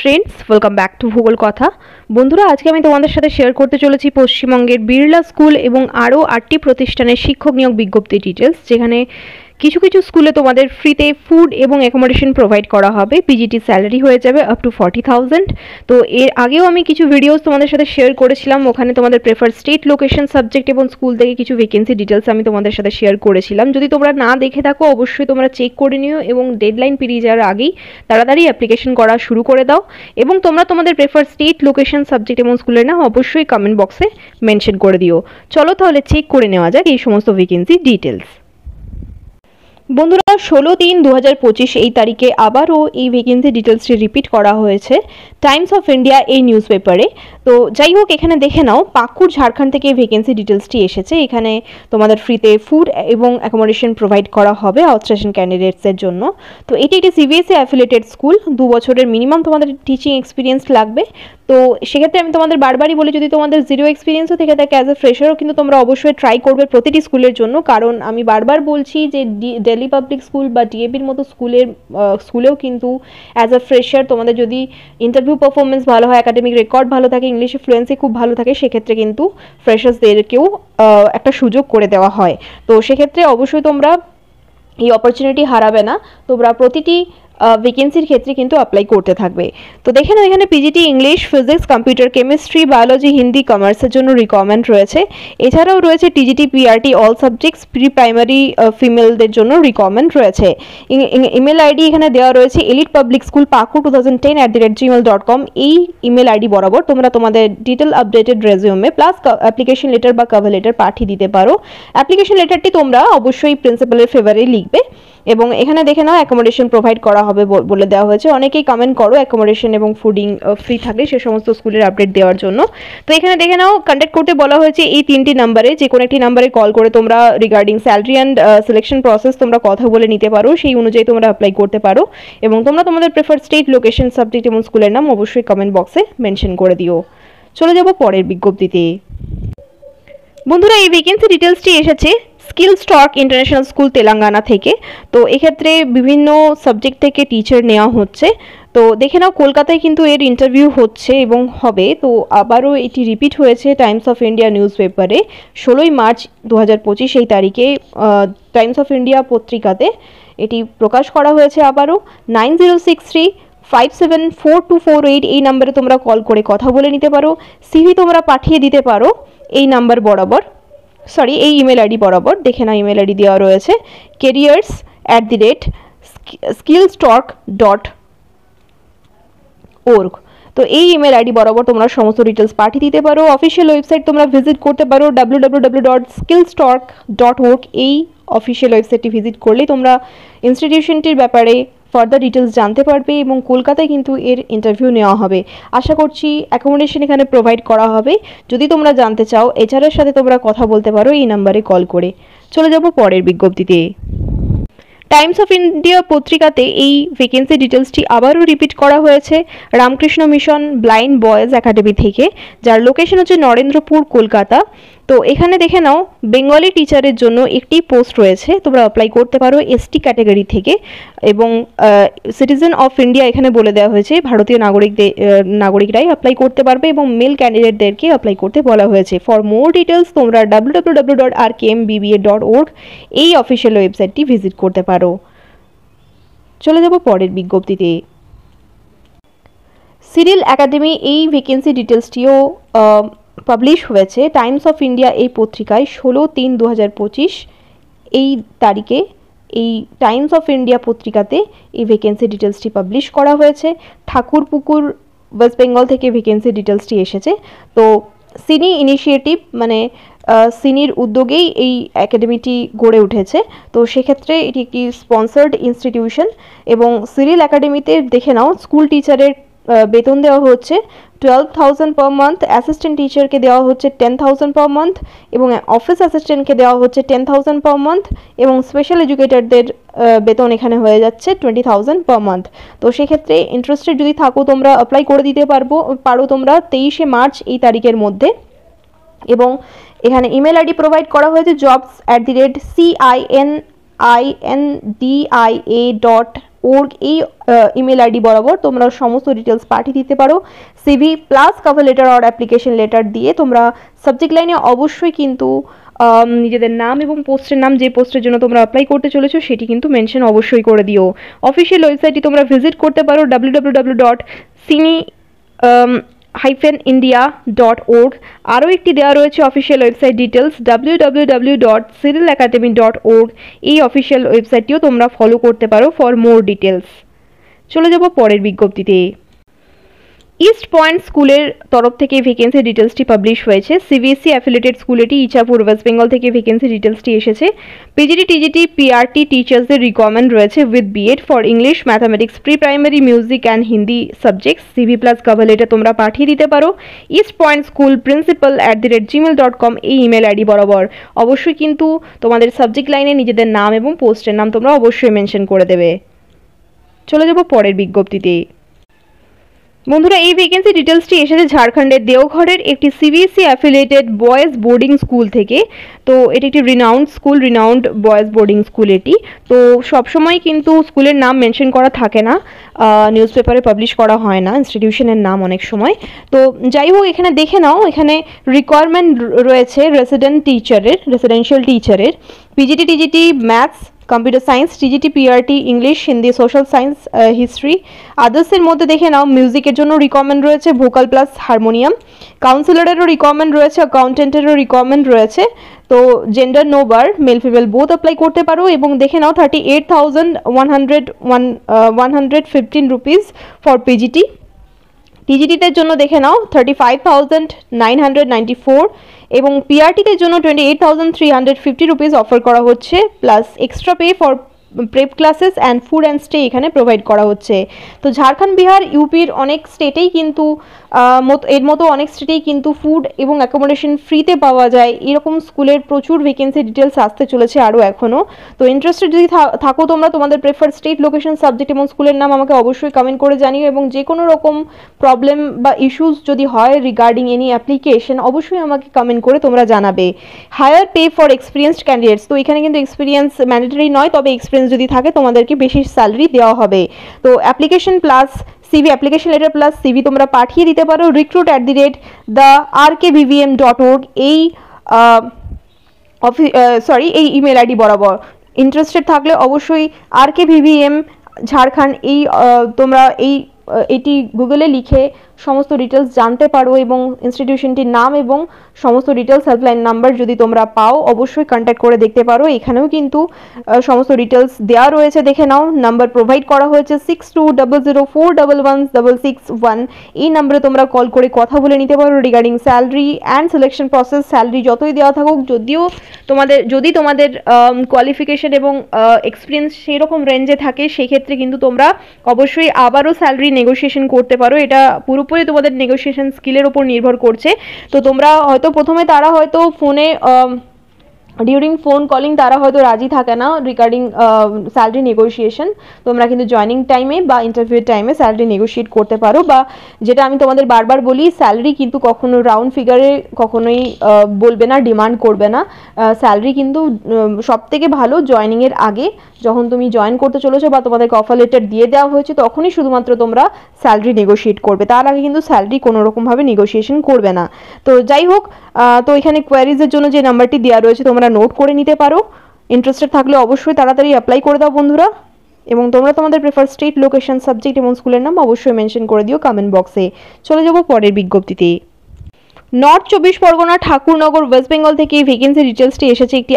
Friends, welcome back to ভূগোল কথা। বন্ধুরা, আজকে আমি তোমাদের সাথে শেয়ার করতে চলেছি পশ্চিমবঙ্গের বিড়লা স্কুল এবং আরও 8টি প্রতিষ্ঠানের শিক্ষক নিয়োগ বিজ্ঞপ্তি ডিটেলস, যেখানে কিছু কিছু স্কুলে তোমাদের ফ্রিতে ফুড এবং অ্যাকোমোডেশন প্রোভাইড করা হবে। পিজিটি স্যালারি হয়ে যাবে আপ টু 40,000। তো এর আগেও আমি কিছু ভিডিওস তোমাদের সাথে শেয়ার করেছিলাম, ওখানে তোমাদের প্রেফার স্টেট, লোকেশন, সাবজেক্ট এবং স্কুল থেকে কিছু ভ্যাকেন্সি ডিটেলস আমি তোমাদের সাথে শেয়ার করেছিলাম। যদি তোমরা না দেখে থাকো অবশ্যই তোমরা চেক করে নিও এবং ডেডলাইন পেরিয়ে যাওয়ার আগেই তাড়াতাড়ি অ্যাপ্লিকেশন করা শুরু করে দাও। এবং তোমরা তোমাদের প্রেফার স্টেট, লোকেশন, সাবজেক্ট এবং স্কুলের নাম অবশ্যই কমেন্ট বক্সে মেনশন করে দিও। চলো তাহলে চেক করে নেওয়া যাক এই সমস্ত ভ্যাকেন্সি ডিটেলস। বন্ধুরা, 16/3/2025 এই তারিখে আবারও এই ভ্যাকেন্সি ডিটেলসটি রিপিট করা হয়েছে টাইমস অফ ইন্ডিয়া এই নিউজ পেপারে। তো যাই হোক, এখানে দেখে নাও, পাকুড়, ঝাড়খণ্ড থেকে এই ভ্যাকেন্সি ডিটেলসটি এসেছে। এখানে তোমাদের ফ্রিতে ফুড এবং অ্যাকোমোডেশন প্রোভাইড করা হবে আউটস্টেশন ক্যান্ডিডেটসের জন্য। তো এটি একটি সিবিএসই অ্যাফিলিয়েটেড স্কুল। 2 বছরের মিনিমাম তোমাদের টিচিং এক্সপিরিয়েন্স লাগবে। তো সেক্ষেত্রে আমি তোমাদের বারবারই বলি, যদি তোমাদের জিরো এক্সপিরিয়েন্সও থেকে থাকে অ্যাজ এ ফ্রেশারও কিন্তু তোমরা অবশ্যই ট্রাই করবে প্রতিটি স্কুলের জন্য। কারণ আমি বারবার বলছি যে দিল্লি পাবলিক স্কুল বা ডিএপির মতো স্কুলেও কিন্তু অ্যাজ এ ফ্রেশার তোমাদের যদি ইন্টারভিউ পারফরমেন্স ভালো হয়, একাডেমিক রেকর্ড ভালো থাকে, ইংলিশে ফ্লুয়েন্সি খুব ভালো থাকে, সেক্ষেত্রে কিন্তু ফ্রেশার্সদেরকেও একটা সুযোগ করে দেওয়া হয়। তো সেক্ষেত্রে অবশ্যই তোমরা এই অপরচুনিটি হারাবে না। তোমরা প্রতিটি ভ্যাকেন্সির ক্ষেত্রে কিন্তু অ্যাপ্লাই করতে থাকবে। তো দেখে নাও, এখানে PGT English, physics, computer, chemistry, biology, Hindi, কমার্সের জন্য রিকোয়ারমেন্ট রয়েছে। এছাড়াও রয়েছে TGT, PRT, all subjects, pre primary ফিমেলদের জন্য রিকোয়ারমেন্ট রয়েছে। ইমেল আইডি এখানে দেওয়া রয়েছে এলিট পাবলিক স্কুল পাকুড় 2010@gmail.com। এই ইমেল আইডি বরাবর তোমরা তোমাদের detail updated resume plus application letter বা কভার লেটার পাঠিয়ে দিতে পারো। অ্যাপ্লিকেশন লেটারটি তোমরা অবশ্যই প্রিন্সিপালের ফেভারে লিখবে। এবং এখানে দেখে নাও, অ্যাকোমোডেশন প্রোভাইড করা হবে বলে দেওয়া হয়েছে। অনেকেই কমেন্ট করো অ্যাকোমোডেশন এবং ফুডিং ফ্রি থাকলে সে সমস্ত স্কুলের আপডেট দেওয়ার জন্য। তো এখানে দেখে নাও, কন্ট্যাক্ট করতে বলা হয়েছে এই 3টি নাম্বারে। যে কোনো একটি নাম্বারে কল করে তোমরা regarding salary and selection process তোমরা কথা বলে নিতে পারো। সেই অনুযায়ী তোমরা অ্যাপ্লাই করতে পারো এবং তোমরা তোমাদের প্রেফার স্টেট, লোকেশন, সাবজেক্ট এবং স্কুলের নাম অবশ্যই কমেন্ট বক্সে মেনশন করে দিও। চলে যাব পরের বিজ্ঞপ্তিতে। বন্ধুরা, এই ভ্যাকেন্সি ডিটেলসটি এসেছে skill stock international school, Telangana থেকে। তো এক্ষেত্রে বিভিন্ন সাবজেক্ট থেকে টিচার নেওয়া হচ্ছে। তো দেখে নাও, কলকাতায় কিন্তু এর ইন্টারভিউ হচ্ছে এবং হবে। তো আবারও এটি রিপিট হয়েছে টাইমস অফ ইন্ডিয়া নিউজ পেপারে 16 মার্চ 2025 এই তারিখে টাইমস অফ ইন্ডিয়া পত্রিকাতে এটি প্রকাশ করা হয়েছে। আবারও 9063574248 এই নাম্বারে তোমরা কল করে কথা বলে নিতে পারো। সিভি তোমরা পাঠিয়ে দিতে পারো এই নাম্বার বরাবর, এই ইমেল আইডি বরাবর। দেখে না, ইমেল আইডি দেওয়া রয়েছে careers@skillstalk.org। তো এই ইমেল আইডি বরাবর তোমরা সমস্ত ডিটেলস পাঠিয়ে দিতে পারো। অফিসিয়াল ওয়েবসাইট তোমরা ভিজিট করতে পারো www.skillstalk.org। এই অফিসিয়াল ওয়েবসাইটটি ভিজিট করলেই তোমরা ইনস্টিটিউশনটির ব্যাপারে ফার্দার ডিটেলস জানতে পারবে এবং কলকাতায় কিন্তু এর ইন্টারভিউ নেওয়া হবে। আশা করছি অ্যাকোমোডেশন এখানে প্রোভাইড করা হবে। যদি তোমরা জানতে চাও, এছাড়ার সাথে তোমরা কথা বলতে পারো এই নাম্বারে কল করে। চলে যাব পরের বিজ্ঞপ্তিতে। টাইমস অফ ইন্ডিয়া পত্রিকাতে এই ভ্যাকেন্সি ডিটেলসটি আবারও রিপিট করা হয়েছে Ramakrishna mission blind boys academy থেকে, যার লোকেশন হচ্ছে নরেন্দ্রপুর, কলকাতা। তো এখানে দেখে নাও, বেঙ্গলি টিচারের জন্য একটি পোস্ট রয়েছে। তোমরা অ্যাপ্লাই করতে পারো এসটি ক্যাটাগরি থেকে এবং সিটিজেন অফ ইন্ডিয়া এখানে বলে দেওয়া হয়েছে ভারতীয় নাগরিকরাই অ্যাপ্লাই করতে পারবে এবং মেল ক্যান্ডিডেটদেরকে অ্যাপ্লাই করতে বলা হয়েছে। ফর মোর ডিটেলস তোমরা www.rkmbb.org এই অফিসিয়াল ওয়েবসাইটটি ভিজিট করতে পারো। চলে যাব পরের বিজ্ঞপ্তিতে। সিরিল একাডেমি এই ভ্যাকেন্সি ডিটেলসটিও পাবলিশ হয়েছে টাইমস অফ ইন্ডিয়া এই পত্রিকায় 16/3/2025 এই তারিখে। এই টাইমস অফ ইন্ডিয়া পত্রিকাতে এই ভ্যাকেন্সি ডিটেলসটি পাবলিশ করা হয়েছে। ঠাকুরপুকুর, ওয়েস্ট বেঙ্গল থেকে ভ্যাকেন্সি ডিটেলসটি এসেছে। তো সিনি ইনিশিয়েটিভ মানে সিনির উদ্যোগেই এই একাডেমিটি গড়ে উঠেছে। তো সেক্ষেত্রে এটি একটি স্পন্সার্ড ইনস্টিটিউশন এবং সিরিল একাডেমিতে দেখে নাও, স্কুল টিচারের বেতন দেওয়া হচ্ছে 12,000 পার মান্থ, অ্যাসিস্ট্যান্ট টিচারকে দেওয়া হচ্ছে 10,000 পার মান্থ এবং অফিস অ্যাসিস্ট্যান্টকে দেওয়া হচ্ছে 10,000 পার মান্থ এবং স্পেশাল এডুকেটরদের বেতন এখানে হয়ে যাচ্ছে 20,000 পার মান্থ। তো সেক্ষেত্রে ইন্টারেস্টেড যদি থাকো তোমরা অ্যাপ্লাই করে দিতে পারো তোমরা 23 মার্চ এই তারিখের মধ্যে। এবং এখানে ইমেল আইডি প্রোভাইড করা হয়েছে jobs@cindia.gov.in org এই ইমেল আইডি বরাবর তোমরা সমস্ত ডিটেলস পাঠিয়ে দিতে পারো। সিভি প্লাস কভার লেটার আর অ্যাপ্লিকেশন লেটার দিয়ে তোমরা সাবজেক্ট লাইনে অবশ্যই কিন্তু নিজেদের নাম এবং পোস্টের নাম, যে পোস্টের জন্য তোমরা অ্যাপ্লাই করতে চলেছো সেটি কিন্তু মেনশন অবশ্যই করে দিও। অফিসিয়াল ওয়েবসাইটটি তোমরা ভিজিট করতে পারো www.cine-india.org। আরও একটি দেওয়া রয়েছে অফিসিয়াল ওয়েবসাইট ডিটেলস www.cyrilacademy.org। এই অফিসিয়াল ওয়েবসাইটটিও তোমরা ফলো করতে পারো ফর মোর ডিটেলস। চলে যাব পরের বিজ্ঞপ্তিতে। ইস্ট পয়েন্ট স্কুলের তরফ থেকে ভ্যাকেন্সি ডিটেলসটি পাবলিশ হয়েছে। সিবিএসসি অ্যাফিলিয়েটেড স্কুল এটি, ইছাপুর, ওয়েস্ট বেঙ্গল থেকে ভ্যাকেন্সি ডিটেলসটি এসেছে। পিজিটি, টিজিটি, পিআরটি টিচার্সদের রিকোয়ারমেন্ট রয়েছে with B Ed for English, mathematics, pre primary, music and Hindi subjects. CV plus cover letter তোমরা পাঠিয়ে দিতে পারো ইস্ট পয়েন্ট স্কুল principal@gmail.com এই ইমেল আইডি বরাবর। অবশ্যই কিন্তু তোমাদের সাবজেক্ট লাইনে নিজেদের নাম এবং পোস্টের নাম তোমরা অবশ্যই মেনশন করে দেবে। চলে যাব পরের বিজ্ঞপ্তিতে। বন্ধুরা, এই ভ্যাকেন্সি ডিটেলসটি এসেছে ঝাড়খণ্ডের দেওঘরের একটি CBSE affiliated boys boarding school থেকে। তো এটি একটি রিনাউন্ড বয়েজ বোর্ডিং স্কুল এটি। তো সবসময় কিন্তু স্কুলের নাম মেনশন করা থাকে না, নিউজ পেপারে পাবলিশ করা হয় না ইনস্টিটিউশনের নাম অনেক সময়। তো যাই হোক, এখানে দেখে নাও, এখানে রিকোয়ারমেন্ট রয়েছে রেসিডেন্সিয়াল টিচারের, PGT, TGT, maths, computer science, TGT, PRT, English, Hindi, social science, history. আদার্সের মধ্যে দেখে নাও, মিউজিকের জন্য রিকোয়ারমেন্ট রয়েছে ভোকাল প্লাস হারমোনিয়াম, কাউন্সিলরেরও রিকোয়ারমেন্ট রয়েছে, অ্যাকাউন্টেন্টেরও রিকোয়ারমেন্ট রয়েছে। তো gender no bar, male female both apply করতে পারো। এবং দেখে নাও 38,115 রুপিস ফর পিজিটি। টিজিটিদের জন্য দেখে নাও 35,994 এবং পিআরটিদের জন্য 28,350 রুপিস অফার করা হচ্ছে, plus extra pay for prep classes and food and stay এখানে প্রোভাইড করা হচ্ছে। তো ঝাড়খণ্ড, বিহার, ইউপির অনেক স্টেটেই কিন্তু এর মতো অনেক স্টেটেই কিন্তু ফুড এবং অ্যাকোমোডেশন ফ্রিতে পাওয়া যায়। এরকম স্কুলের প্রচুর ভ্যাকেন্সি ডিটেলস আসতে চলেছে আরও এখনও। তো ইন্টারেস্টেড যদি থাকো তোমরা, তোমাদের প্রেফার স্টেট, লোকেশন, সাবজেক্ট এবং স্কুলের নাম আমাকে অবশ্যই কমেন্ট করে জানিও। এবং যে কোনো রকম প্রবলেম বা ইস্যুস যদি হয় রিগার্ডিং এনি অ্যাপ্লিকেশন, অবশ্যই আমাকে কমেন্ট করে তোমরা জানাবে। Higher pay for experienced candidates, তো এখানে কিন্তু এক্সপিরিয়েন্স ম্যান্ডেটরি নয়, তবে এক্সপিরিয়েন্স যদি থাকে তোমাদেরকে বেশি স্যালারি দেওয়া হবে। তো application plus CV, application letter plus CV তোমরা পাঠিয়ে দিতে পারো recruit@therkvvm.org এই এই ইমেল আইডি বরাবর। ইন্টারেস্টেড থাকলে অবশ্যই RKVVM ঝাড়খণ্ড তোমরা এটি গুগলে লিখে সমস্ত ডিটেলস জানতে পারো এবং ইনস্টিটিউশনটির নাম এবং সমস্ত ডিটেলস, হেল্পলাইন নাম্বার যদি তোমরা পাও অবশ্যই কন্ট্যাক্ট করে দেখতে পারো। এখানেও কিন্তু সমস্ত ডিটেলস দেওয়া রয়েছে, দেখে নাও। নাম্বার প্রোভাইড করা হয়েছে 6200411661। এই নাম্বারে তোমরা কল করে কথা বলে নিতে পারো regarding salary and selection process. Salary যতই দেওয়া থাকুক, যদি তোমাদের কোয়ালিফিকেশন এবং এক্সপিরিয়েন্স সেই রকম রেঞ্জে থাকে, সেক্ষেত্রে কিন্তু তোমরা অবশ্যই আবারও স্যালারি নেগোসিয়েশন করতে পারো। এটা পুরোপুরি তোমাদের নেগোসিয়েশন স্কিলের উপর নির্ভর করছে। তো তোমরা হয়তো প্রথমে তারা হয়তো ফোনে ডিউরিং ফোন কলিং তারা হয়তো রাজি থাকে না রিগার্ডিং স্যালারি নেগোসিয়েশন। তোমরা কিন্তু জয়নিং টাইমে বা ইন্টারভিউ টাইমে স্যালারি নেগোসিয়েট করতে পারো। বা যেটা আমি তোমাদের বারবার বলি, স্যালারি কিন্তু কখনো রাউন্ড ফিগারে কখনোই বলবে না, ডিমান্ড করবে না। স্যালারি কিন্তু সব থেকে ভালো জয়নিংয়ের আগে, যখন তুমি জয়েন করতে চলেছো বা তোমাদেরকে অফার লেটার দিয়ে দেওয়া হয়েছে, তখনই শুধুমাত্র তোমরা স্যালারি নেগোসিয়েট করবে। তার আগে কিন্তু স্যালারি কোনো রকমভাবে নেগোসিয়েশন করবে না। তো যাই হোক, তো এখানে কোয়ারিজের জন্য যে নাম্বারটি দেওয়া রয়েছে তোমরা নোট করে নিতে পারো। ইন্টারেস্টেড থাকলে অবশ্যই তাড়াতাড়ি অ্যাপ্লাই করে দাও বন্ধুরা। এবং তোমরা তোমাদের প্রেফার স্টেট, লোকেশন, সাবজেক্ট এবং স্কুলের নাম অবশ্যই মেনশন করে দিও কমেন্ট বক্সে। চলে যাব পরের বিজ্ঞপ্তিতে। নর্থ 24 পরগনা, ঠাকুরনগর, ওয়েস্ট বেঙ্গল থেকে এই ভ্যাকেন্সি ডিটেলসটি এসেছে একটি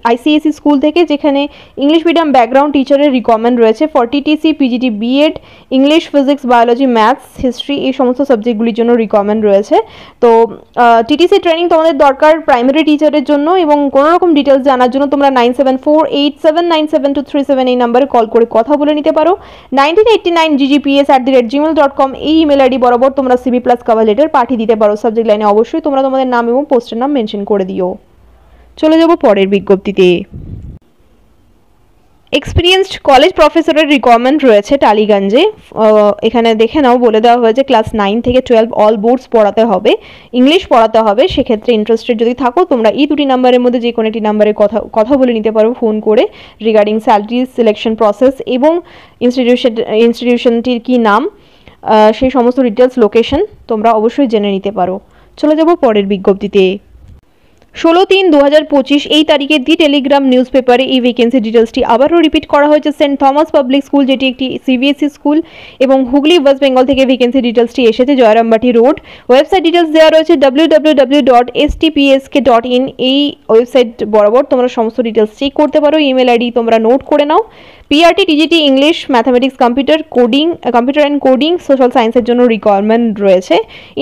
আইসিএসসি স্কুল থেকে, যেখানে ইংলিশ মিডিয়াম ব্যাকগ্রাউন্ড টিচারের রিকোয়ারমেন্ট রয়েছে for TTC, PGT, BEd, English, physics, biology, maths, history এই সমস্ত সাবজেক্টগুলির জন্য রিকোয়ারমেন্ট রয়েছে। তো টিটিসি ট্রেনিং তোমাদের দরকার প্রাইমারি টিচারের জন্য। এবং কোনো রকম ডিটেলস জানার জন্য তোমরা 9748797237 এই নাম্বারে কল করে কথা বলে নিতে পারো। 1989ggps@gmail.com এই ইমেল আইডি বরাবর তোমরা সিভি প্লাস কভার লেটার পাঠিয়ে দিতে পারো। সাবজেক্ট লাইনে অবশ্যই তোমরা তোমাদের নাম এবং পোস্টের নাম মেনশন করে দিও। চলে যাব পরের বিজ্ঞপ্তিতে। এক্সপিরিয়েন্সড কলেজ প্রফেসরের রিকোয়ারমেন্ট রয়েছে টালিগঞ্জে। এখানে দেখে নাও, বলে দেওয়া হয়েছে ক্লাস 9 থেকে 12 অল বোর্ডস পড়াতে হবে, ইংলিশ পড়াতে হবে। সেক্ষেত্রে ইন্টারেস্টেড যদি থাকো তোমরা এই দুটি নাম্বারের মধ্যে যে কোনো একটি নাম্বারে কথা বলে নিতে পারো ফোন করে, রিগার্ডিং স্যালারি, সিলেকশন প্রসেস এবং ইনস্টিটিউশনটির কী নাম, সেই সমস্ত ডিটেলস, লোকেশন তোমরা অবশ্যই জেনে নিতে পারো। চলে যাব পরের বিজ্ঞপ্তিতে। 16/3/2025 এই তারিখে দি টেলিগ্রাম নিউজ পেপারে এই ভ্যাকেন্সি ডিটেলসটি আবারও রিপিট করা হয়েছে। সেন্ট থমাস পাবলিক স্কুল, যেটি একটি সিবিএসই স্কুল, এবং হুগলি ওয়েস্ট বেঙ্গল থেকে ভ্যাকেন্সি ডিটেলসটি এসেছে। জয়রামবাটি রোড। ওয়েবসাইট ডিটেলস দেওয়া রয়েছে www.stpsk.in। এই ওয়েবসাইট বরাবর তোমরা সমস্ত ডিটেলস চেক করতে পারো। ইমেল আইডি তোমরা নোট করে নাও। PRT, TGT, English, mathematics, computer and coding, social সায়েন্সের জন্য রিকোয়ারমেন্ট রয়েছে।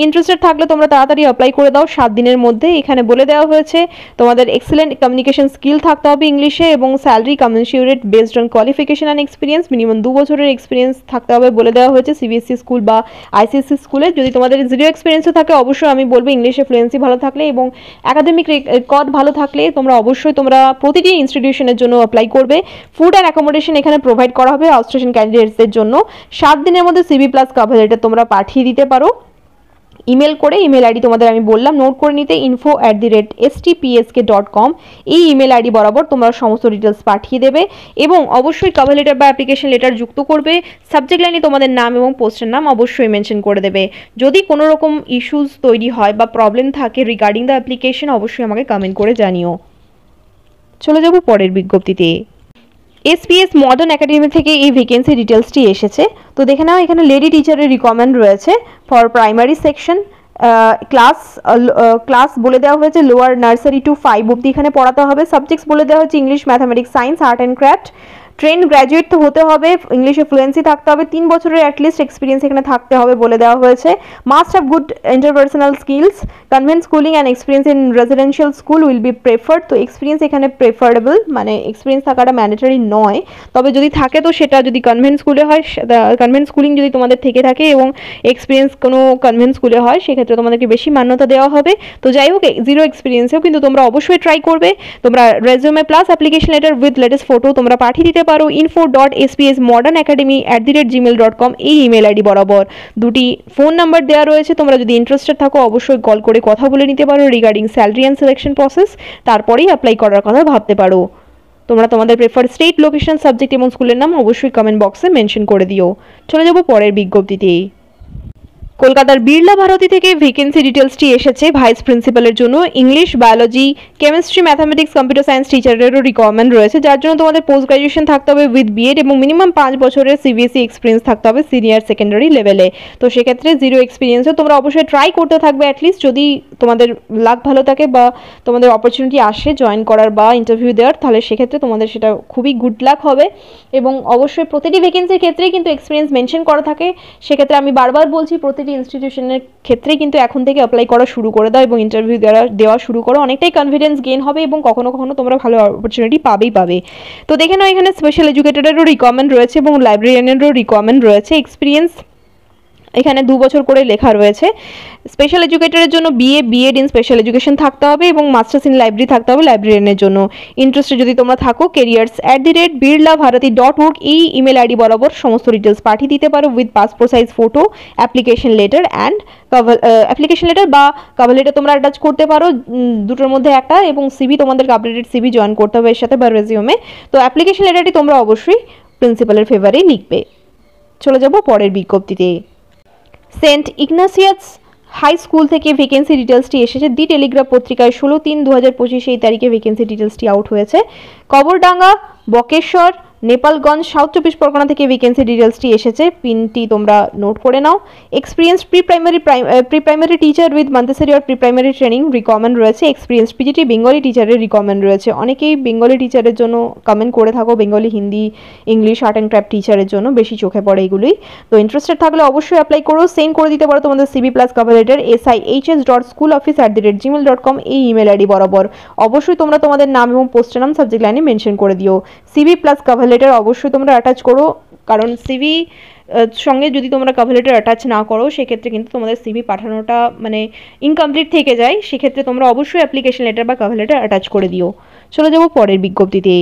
ইন্টারেস্টেড থাকলে তোমরা তাড়াতাড়ি অ্যাপ্লাই করে দাও 7 দিনের মধ্যে। এখানে বলে দেওয়া হয়েছে তোমাদের এক্সেলেন্ট কমিউনিকেশন স্কিল থাকতে হবে ইংলিশে, এবং salary কমেন্সুরেট based on qualification and experience, minimum 2 বছরের এক্সপিরিয়েন্স থাকতে হবে বলে দেওয়া হয়েছে সিবিএসসি স্কুল বা আইসিএসসি স্কুলে। যদি তোমাদের জিরো এক্সপিরিয়েন্সও থাকে অবশ্যই আমি বলবো ইংলিশে ফ্লুয়েন্সি ভালো থাকলে এবং একাডেমিক রেকর্ড ভালো থাকলে তোমরা অবশ্যই প্রতিটি ইনস্টিটিউশনের জন্য অ্যাপ্লাই করবে। ফুড অ্যান্ড অ্যাকোমোডেশন এখানে প্রোভাইড করা হবে আউটস্টেশন ক্যান্ডিডেটসদের জন্য। 7 দিনের মধ্যে সিভি প্লাস কভার লেটার তোমরা পাঠিয়ে দিতে পারো ইমেল করে। ইমেল আইডি তোমাদের আমি বললাম নোট করে নিতে, info@stpsk.com। এই ইমেল আইডি বরাবর তোমরা সমস্ত ডিটেলস পাঠিয়ে দেবে এবং অবশ্যই কভার লেটার বা অ্যাপ্লিকেশন লেটার যুক্ত করবে। সাবজেক্ট লাইনে তোমাদের নাম এবং পোস্টের নাম অবশ্যই মেনশন করে দেবে। যদি কোনো রকম ইস্যুস তৈরি হয় বা প্রবলেম থাকে রিগার্ডিং দ্য অ্যাপ্লিকেশন অবশ্যই আমাকে কমেন্ট করে জানিও। চলে যাব পরের বিজ্ঞপ্তিতে। এসপিএস মডার্ন একাডেমি থেকে এই ভ্যাকেন্সি ডিটেলসটি এসেছে। তো দেখে নাও, এখানে লেডি টিচারের রিকোয়ারমেন্ট রয়েছে ফর প্রাইমারি সেকশন। ক্লাস বলে দেওয়া হয়েছে লোয়ার নার্সারি টু 5 অব্দি এখানে পড়াতে হবে। সাবজেক্টস বলে দেওয়া হচ্ছে English, mathematics, science, art and craft. Train graduate তো হতে হবে, ইংলিশে ফ্লুয়েন্সি থাকতে হবে, 3 বছরের অ্যাটলিস্ট এক্সপিরিয়েন্স এখানে থাকতে হবে বলে দেওয়া হয়েছে। Must have good interpersonal skills, convent schooling and experience in residential school will be preferred. তো এক্সপিরিয়েন্স এখানে প্রেফারেবল, মানে এক্সপিরিয়েন্স থাকাটা ম্যান্ডেটরি নয়, তবে যদি থাকে তো সেটা যদি কনভেন্ট স্কুলে হয়, কনভেন্ট স্কুলিং যদি তোমাদের থেকে থাকে এবং এক্সপিরিয়েন্স কোনো কনভেন্ট স্কুলে হয় সেক্ষেত্রে তোমাদেরকে বেশি মান্যতা দেওয়া হবে। তো যাই হোক, জিরো এক্সপিরিয়েন্সেও কিন্তু তোমরা অবশ্যই ট্রাই করবে। তোমরা resume plus application letter with latest photo তোমরা পাঠিয়ে দিতে পারো info.spsmodernacademy@gmail.com। এই ইমেল আইডি বরাবর দুটি ফোন নাম্বার দেওয়া রয়েছে। তোমরা যদি ইন্টারেস্টেড থাকো অবশ্যই কল করে কথা বলে নিতে পারো regarding salary and selection process, তারপরেই অ্যাপ্লাই করার কথা ভাবতে পারো। তোমরা তোমাদের প্রেফার স্টেট, লোকেশন, সাবজেক্ট এবং স্কুলের নাম অবশ্যই কমেন্ট বক্সে মেনশন করে দিও। চলে যাব পরের বিজ্ঞপ্তিতে। কলকাতার বিড়লা ভারতী থেকে ভ্যাকেন্সি ডিটেলসটি এসেছে ভাইস প্রিন্সিপালের জন্য। English, biology, chemistry, mathematics, computer science টিচারেরও রিকোয়ারমেন্ট রয়েছে, যার জন্য তোমাদের পোস্ট গ্রাজুয়েশন থাকতে হবে উইথ বিএড এবং মিনিমাম 5 বছরের সিবিএসই এক্সপিরিয়েন্স থাকতে হবে সিনিয়র সেকেন্ডারি লেভেলে। তো সেক্ষেত্রে জিরো এক্সপিরিয়েন্সও তোমরা অবশ্যই ট্রাই করতে থাকবে অ্যাটলিস্ট, যদি তোমাদের লাক ভালো থাকে বা তোমাদের অপরচুনিটি আসে জয়েন করার বা ইন্টারভিউ দেওয়ার, তাহলে সেক্ষেত্রে তোমাদের সেটা খুবই গুড লাক হবে। এবং অবশ্যই প্রতিটি ভ্যাকেন্সির ক্ষেত্রেই কিন্তু এক্সপিরিয়েন্স মেনশন করা থাকে। সেক্ষেত্রে আমি বারবার বলছি প্রতিটি ইনস্টিটিউশনের ক্ষেত্রেই কিন্তু এখন থেকে অ্যাপ্লাই করা শুরু করে দাও এবং ইন্টারভিউ দেওয়া শুরু করো। অনেকটাই কনফিডেন্স গেইন হবে এবং কখনো কখনো তোমরা ভালো অপরচুনিটি পাবে। তো দেখে নাও, এখানে স্পেশাল এডুকেটরেরও রিকোয়ারমেন্ট রয়েছে এবং লাইব্রেরিয়ানেরও রিকোয়ারমেন্ট রয়েছে। এক্সপিরিয়েন্স এখানে 2 বছর করে লেখা রয়েছে। স্পেশাল এডুকেটরের জন্য বিএড ইন স্পেশাল এডুকেশন থাকতে হবে এবং মাস্টার্স ইন লাইব্রেরি থাকতে হবে লাইব্রেরিয়ানের জন্য। ইন্টারেস্টে যদি তোমরা থাকো careers@birlaBharati.org এই ইমেল আইডি বরাবর সমস্ত ডিটেলস পাঠিয়ে দিতে পারো with passport size photo, application letter বা কভার লেটার তোমরা অ্যাটাচ করতে পারো, দুটোর মধ্যে একটা, এবং সিভি তোমাদের আপডেটেড সিভি জয়েন করতে হবে এর সাথে বা রেজিউমে। তো অ্যাপ্লিকেশন লেটারটি তোমরা অবশ্যই প্রিন্সিপালের ফেভারেই লিখবে। চলে যাব পরের বিজ্ঞপ্তিতে। সেন্ট ইগনাসিয়াস হাই স্কুল থেকে ভ্যাকেন্সি ডিটেলসটি এসেছে দি টেলিগ্রাফ পত্রিকায় 16/3/2025 এই তারিখে ভ্যাকেন্সি ডিটেলসটি আউট হয়েছে। কবরডাঙ্গা, বকেশ্বর, নেপালগঞ্জ, সাউথ 24 পরগনা থেকে ভ্যাকেন্সি ডিটেলসটি এসেছে। পিনটি তোমরা নোট করে নাও। Experience pre primary teacher with Montessori আর প্রি প্রাইমারি ট্রেনিং রিকমেন্ড রয়েছে। এক্সপিরিয়েন্স পিজিটি বেঙ্গলি টিচারের রিকমেন্ড রয়েছে। অনেকেই বেঙ্গলি টিচারের জন্য কমেন্ট করে থাকো, Bengali, Hindi, English, art and craft টিচারের জন্য বেশি চোখে পড়ে এগুলোই। তো ইন্টারেস্টেড থাকলে অবশ্যই অ্যাপ্লাই করো। সেন্ড করে দিতে পারো তোমাদের CV plus cover letter sihs.schooloffice@gmail.com এই ইমেল আইডি বরাবর। অবশ্যই তোমরা তোমাদের নাম এবং পোস্টের নাম সাবজেক্ট লাইনে মেনশন করে দিও। সিভি প্লাস কভার লেটার অবশ্যই তোমরা অ্যাটাচ করো, কারণ সিভি সঙ্গে যদি তোমরা কভার লেটার অ্যাটাচ না করো সেক্ষেত্রে কিন্তু তোমাদের সিভি পাঠানোটা মানে ইনকমপ্লিট থেকে যায়। সেক্ষেত্রে তোমরা অবশ্যই অ্যাপ্লিকেশন লেটার বা কভার লেটার অ্যাটাচ করে দিও। চলে যাব পরের বিজ্ঞপ্তিতে।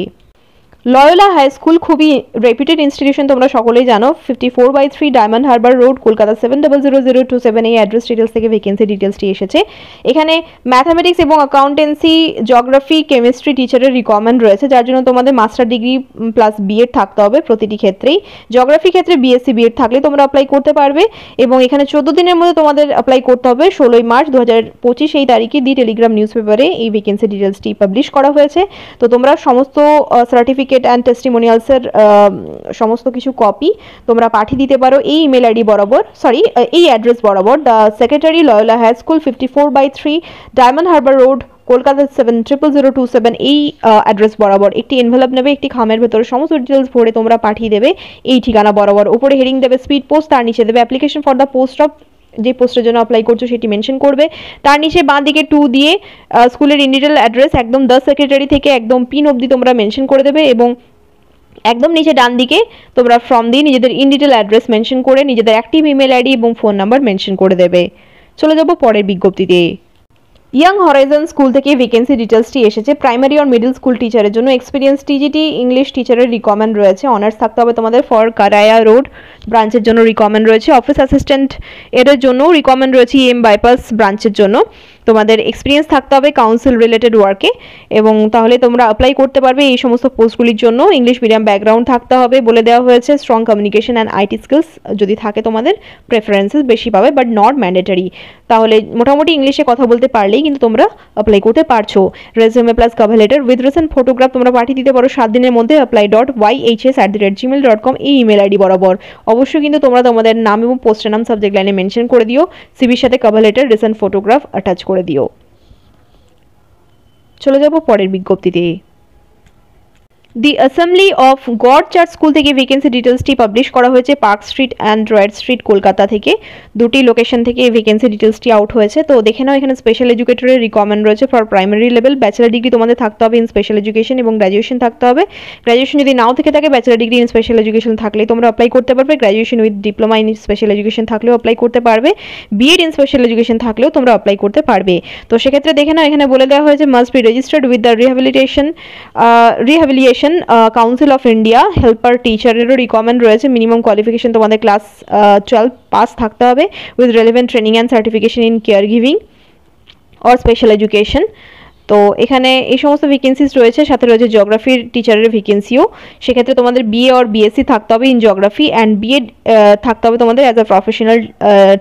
লয়োলা হাই স্কুল খুবই রেপুটেড ইনস্টিটিউশন, তোমরা সকলেই জানো। 54/3 ডায়মন্ড হারবার রোড, কলকাতা 700027, এই অ্যাড্রেস ডিটেলস থেকে ভ্যাকেন্সি ডিটেলসটি এসেছে। এখানে ম্যাথামেটিক্স এবং অ্যাকাউন্টেন্সি, জিওগ্রাফি, কেমিস্ট্রি টিচারের রিকোয়ারমেন্ট রয়েছে, যার জন্য তোমাদের মাস্টার ডিগ্রি প্লাস বিএড থাকতে হবে প্রতিটি ক্ষেত্রেই। জিওগ্রাফি ক্ষেত্রে বিএসসি বিএড থাকলে তোমরা অ্যাপ্লাই করতে পারবে, এবং এখানে 14 দিনের মধ্যে তোমাদের অ্যাপ্লাই করতে হবে। 16 মার্চ 2025 এই তারিখে দি টেলিগ্রাম নিউজ পেপারে এই ভ্যাকেন্সি ডিটেলসটি পাবলিশ করা হয়েছে। তো তোমরা সমস্ত সার্টিফিকেট অ্যান্ড টেস্টিমোনিয়ালসের সমস্ত কিছু কপি তোমরা পাঠিয়ে দিতে পারো এই ইমেল আইডি বরাবর, এই অ্যাড্রেস বরাবর। The secretary, Loyola High School, 54/3 Diamond Harbour Road, Kolkata 700027, এই অ্যাড্রেস বরাবর একটি এনভেলপ নেবে, একটি খামের ভেতরে সমস্ত ডিটেলস ভরে তোমরা পাঠিয়ে দেবে এই ঠিকানা বরাবর। উপরে হেডিং দেবে স্পিড পোস্ট, তার নিচে দেবে application for the post of, যে পোস্টের জন্য অ্যাপ্লাই করছো সেটি মেনশন করবে। তার নিচে বাঁ দিকে 2 দিয়ে স্কুলের ইন্ডিভিজুয়াল অ্যাড্রেস একদম দ্য সেক্রেটারি থেকে একদম পিন অবধি তোমরা মেনশন করে দেবে, এবং একদম নিচে ডান দিকে তোমরা ফ্রম দিয়ে নিজেদের ইন্ডিভিজুয়াল অ্যাড্রেস মেনশন করে নিজেদের অ্যাক্টিভ ইমেল আইডি এবং ফোন নাম্বার মেনশন করে দেবে। চলে যাব পরের বিজ্ঞপ্তিতে। ইয়াং হরাইজন স্কুল থেকে ভ্যাকেন্সি ডিটেলসটি এসেছে। প্রাইমারি আর মিডল স্কুল টিচারের জন্য এক্সপিরিয়েন্স টিজিটি ইংলিশ টিচারের রিকমেন্ড রয়েছে। অনার্স থাকতে হবে তোমাদের। ফর কারায়া রোড ব্রাঞ্চের জন্য রিকমেন্ড রয়েছে। অফিস অ্যাসিস্ট্যান্ট এর জন্য রিকমেন্ড রয়েছে এম বাইপাস ব্রাঞ্চের জন্য। তোমাদের এক্সপিরিয়েন্স থাকতে হবে কাউন্সিল রিলেটেড ওয়ার্কে, এবং তাহলে তোমরা অ্যাপ্লাই করতে পারবে এই সমস্ত পোস্টগুলির জন্য। ইংলিশ মিডিয়াম ব্যাকগ্রাউন্ড থাকতে হবে বলে দেওয়া হয়েছে। Strong communication and IT skills যদি থাকে তোমাদের প্রেফারেন্সেস বেশি পাবে, বাট নট ম্যান্ডেটরি। তাহলে মোটামুটি ইংলিশে কথা বলতে পারলেই কিন্তু তোমরা অ্যাপ্লাই করতে পারছো। Resume plus cover letter with recent photograph তোমরা পাঠিয়ে দিতে পারো 7 দিনের মধ্যে apply.yhs@gmail.com এই ইমেল আইডি বরাবর। অবশ্যই কিন্তু তোমরা তোমাদের নাম এবং পোস্টের নাম সাবজেক্ট লাইনে মেনশন করে দিও। সিভির সাথে cover letter, recent photograph attach করে দিও। চলে যাব পরের বিজ্ঞপ্তিতে। দি assembly of God church school থেকে ভ্যাকেন্সি ডিটেলসটি পাবলিশ করা হয়েছে park street and রয়েড street, Kolkata থেকে। দুটি লোকেশন থেকে এই ভ্যাকেন্সি ডিটেলসটি আউট হয়েছে। তো দেখে নাও, এখানে স্পেশাল এডুকেটরের রিকমেন্ড রয়েছে for primary level. Bachelor degree তোমাদের থাকতে হবে ইন স্পেশাল এডুকেশন, এবং গ্র্যাজুয়েশন থাকতে হবে। গ্র্যাজুয়েশন যদি নাও থেকে থাকে, bachelor degree in special education থাকলেই তোমরা অ্যাপ্লাই করতে পারবে। Graduation with diploma in special education থাকলেও অ্যাপ্লাই করতে পারবে। বিএড ইন স্পেশাল এডুকেশন থাকলেও তোমরা অ্যাপ্লাই করতে পারবে। তো সেক্ষেত্রে দেখে নাও, এখানে বলে দেওয়া হয়েছে must be registered with the rehabilitation council of India. Helper টিচারেরও রিকমেন্ড রয়েছে। মিনিমাম কোয়ালিফিকেশন তোমাদের ক্লাস 12 পাস থাকতে হবে with relevant training and certification in care giving or special education. তো এখানে এই সমস্ত ভ্যাকেন্সিস রয়েছে। সাথে রয়েছে জিওগ্রাফির টিচারের ভ্যাকেন্সিও। সেক্ষেত্রে তোমাদের বিএ অর বিএসসি থাকতে হবে ইন জিওগ্রাফি, অ্যান্ড বিএড থাকতে হবে তোমাদের অ্যাজ আ প্রফেশনাল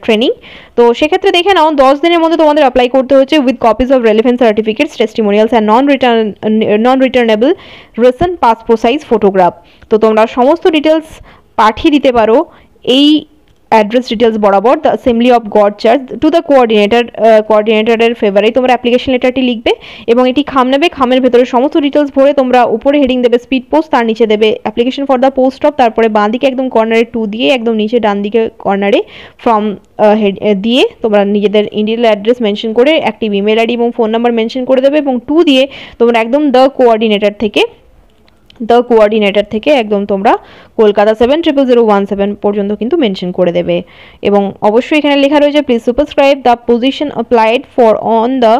ট্রেনিং। তো সেক্ষেত্রে দেখে নাও, 10 দিনের মধ্যে তোমাদের অ্যাপ্লাই করতে হচ্ছে with copies of relevant certificates, testimonials and non returnable recent passport size photograph. তো তোমরা সমস্ত ডিটেলস পাঠিয়ে দিতে পারো এই অ্যাড্রেস ডিটেলস বরাবর, the assembly of God church to the কোঅর্ডিনেটরের ফেভারে তোমরা অ্যাপ্লিকেশন লেটারটি লিখবে, এবং এটি খাম নেবে। খামের ভেতরে সমস্ত ডিটেলস ভরে তোমরা উপরে হেডিং দেবে স্পিড পোস্ট, তার নিচে দেবে application for the post of, তারপরে বাঁ দিকে একদম কর্নারে 2 দিয়ে একদম নিচে ডান দিকে কর্নারে ফ্রম দিয়ে তোমরা নিজেদের ইন্ডিভিজুয়াল অ্যাড্রেস মেনশন করে অ্যাক্টিভ ইমেল আইডি এবং ফোন নাম্বার মেনশন করে দেবে, এবং 2 দিয়ে তোমরা একদম দ্য কোঅর্ডিনেটর থেকে একদম তোমরা কলকাতা 700017 পর্যন্ত কিন্তু মেনশন করে দেবে। এবং অবশ্যই এখানে লেখা রয়েছে please subscribe the position applied for on the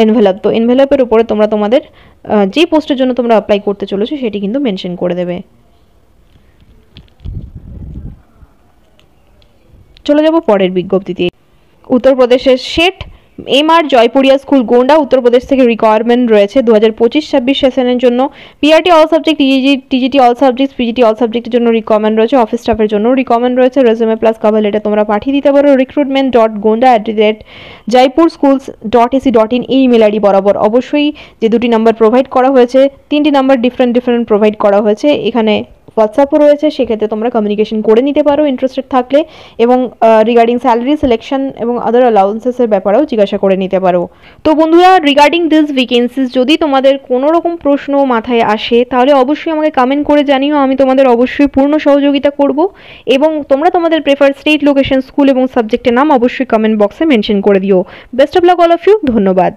envelope. তো এনভেলপের উপরে তোমরা তোমাদের যে পোস্টের জন্য তোমরা অ্যাপ্লাই করতে চলেছো সেটি কিন্তু মেনশন করে দেবে। চলে যাব পরের বিজ্ঞপ্তিতে। উত্তরপ্রদেশের শেঠ এমআর জয়পুরিয়া স্কুল গোন্ডা উত্তরপ্রদেশ থেকে রিকোয়ারমেন্ট রয়েছে 2025-26 সেশনের জন্য। PRT all subject, TGT all subject, PGT all সাবজেক্টের জন্য রিকোয়ারমেন্ট রয়েছে। অফিস স্টাফের জন্য রিকোয়ারমেন্ট রয়েছে। রেজিউমে প্লাস কভার লেটার তোমরা পাঠিয়ে দিতে পারো recruitment.gonda@jaipurschools.ac.in এই ইমেল আইডি বরাবর। অবশ্যই যে 2টি নাম্বার প্রোভাইড করা হয়েছে, 3টি নাম্বার ডিফারেন্ট প্রোভাইড করা হয়েছে। এখানে হোয়াটসঅ্যাপও রয়েছে, সেক্ষেত্রে তোমরা কমিউনিকেশন করে নিতে পারো ইন্টারেস্টেড থাকলে, এবং রিগার্ডিং স্যালারি সিলেকশন এবং আদার অ্যালাউন্সেসের ব্যাপারেও জিজ্ঞাসা করে নিতে পারো। তো বন্ধুরা, রিগার্ডিং দিস ভ্যাকেন্সিস যদি তোমাদের কোনো রকম প্রশ্ন মাথায় আসে তাহলে অবশ্যই আমাকে কমেন্ট করে জানিও। আমি তোমাদের অবশ্যই পূর্ণ সহযোগিতা করব, এবং তোমরা তোমাদের প্রেফার স্টেট, লোকেশন, স্কুল এবং সাবজেক্টের নাম অবশ্যই কমেন্ট বক্সে মেনশন করে দিও। Best of luck all of you. ধন্যবাদ।